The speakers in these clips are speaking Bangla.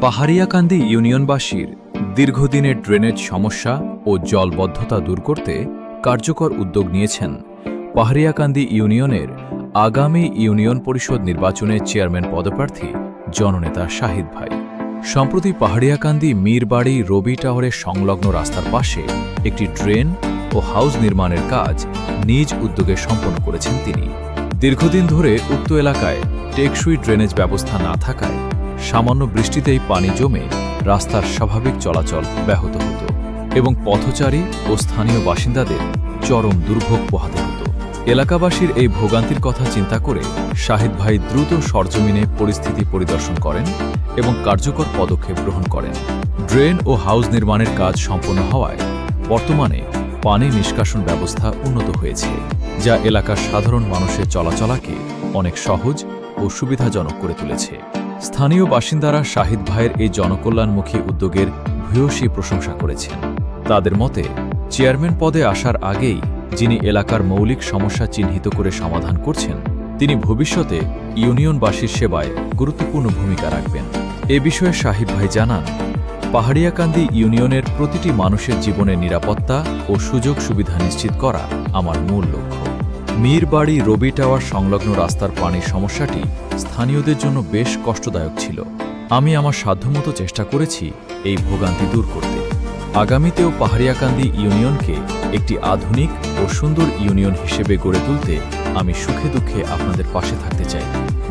পাহাড়িয়াকান্দি ইউনিয়নবাসীর দীর্ঘদিনের ড্রেনেজ সমস্যা ও জলবদ্ধতা দূর করতে কার্যকর উদ্যোগ নিয়েছেন পাহাড়িয়াকান্দি ইউনিয়নের আগামী ইউনিয়ন পরিষদ নির্বাচনে চেয়ারম্যান পদপ্রার্থী জননেতা শাহিদ ভাই। সম্প্রতি পাহাড়িয়াকান্দি মীরবাড়ি রবি টাওয়ারের সংলগ্ন রাস্তার পাশে একটি ড্রেন ও হাউস নির্মাণের কাজ নিজ উদ্যোগে সম্পন্ন করেছেন তিনি। দীর্ঘদিন ধরে উক্ত এলাকায় টেকসই ড্রেনেজ ব্যবস্থা না থাকায় সামান্য বৃষ্টিতেই পানি জমে রাস্তার স্বাভাবিক চলাচল ব্যাহত হতো এবং পথচারী ও স্থানীয় বাসিন্দাদের চরম দুর্ভোগ পোহাতে হতো। এলাকাবাসীর এই ভোগান্তির কথা চিন্তা করে শাহিদ ভাই দ্রুত সরজমিনে পরিস্থিতি পরিদর্শন করেন এবং কার্যকর পদক্ষেপ গ্রহণ করেন। ড্রেন ও হাউস নির্মাণের কাজ সম্পন্ন হওয়ায় বর্তমানে পানি নিষ্কাশন ব্যবস্থা উন্নত হয়েছে, যা এলাকার সাধারণ মানুষের চলাচলাকে অনেক সহজ ও সুবিধাজনক করে তুলেছে। স্থানীয় বাসিন্দারা শাহিদ ভাইয়ের এই জনকল্যাণমুখী উদ্যোগের ভূয়সী প্রশংসা করেছেন। তাদের মতে, চেয়ারম্যান পদে আসার আগেই যিনি এলাকার মৌলিক সমস্যা চিহ্নিত করে সমাধান করছেন, তিনি ভবিষ্যতে ইউনিয়নবাসীর সেবায় গুরুত্বপূর্ণ ভূমিকা রাখবেন। এ বিষয়ে শাহিদ ভাই জানান, পাহাড়িয়াকান্দি ইউনিয়নের প্রতিটি মানুষের জীবনের নিরাপত্তা ও সুযোগ সুবিধা নিশ্চিত করা আমার মূল লক্ষ্য। মীরবাড়ি রবি টাওয়ার সংলগ্ন রাস্তার পানির সমস্যাটি স্থানীয়দের জন্য বেশ কষ্টদায়ক ছিল। আমি আমার সাধ্যমতো চেষ্টা করেছি এই ভোগান্তি দূর করতে। আগামীতেও পাহাড়িয়াকান্দি ইউনিয়নকে একটি আধুনিক ও সুন্দর ইউনিয়ন হিসেবে গড়ে তুলতে আমি সুখে দুঃখে আপনাদের পাশে থাকতে চাই।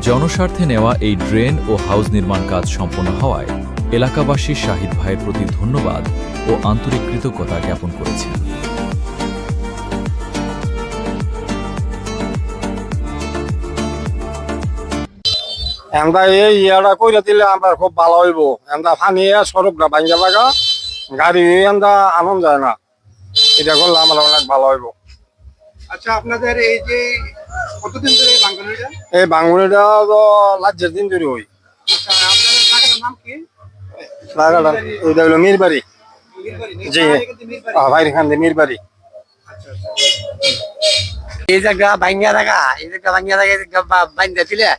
জনস্বার্থে নেওয়া এই ড্রেন ও হাউস নির্মাণ কাজ সম্পন্ন হওয়ায় এলাকাবাসী শাহিদ ভাইয়ের প্রতি ধন্যবাদ ও আন্তরিক কৃতজ্ঞতা জ্ঞাপন করেছেন। আমরা এই ইয়াটা কইরা দিলে আমরা খুব ভালো হইব। আমরা পানি সড়কটা ভাঙ্গা লাগা গাড়ি আমরা আনন্দ যায় না, এটা করলে আমরা অনেক ভালো হইব। আচ্ছা, আপনাদের এই যে কতদিন ধরে এই বাঙ্গুনিটা? এই বাঙ্গুনিটা তো লাজ্জের দিন ধরে হই। আচ্ছা, আপনাদের জায়গাটার নাম কি? লাগাটা এটা হলো মীরবাড়ি। মীরবাড়ি নাকি? জি, ভাইরি খান মীরবাড়ি। আচ্ছা, এই জায়গা ভাঙ্গা থাকা, এই জায়গা ভাঙ্গা থাকা, এই জায়গা বান্ধা দিলে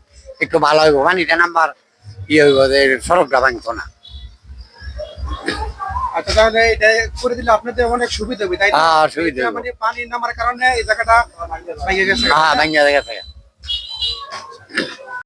একটু ভালো হইব। পানিটা নাম্বার ইয়ে হইব, সড়কটা ভাঙতো না। আচ্ছা, তাহলে এটা করে দিলে আপনাদের অনেক সুবিধা হবে, তাই না? হ্যাঁ, সুবিধা হবে। মানে পানি নামার কারণে এই জায়গাটা ভেঙে গেছে। হ্যাঁ, ভাঙ্গা থাকা।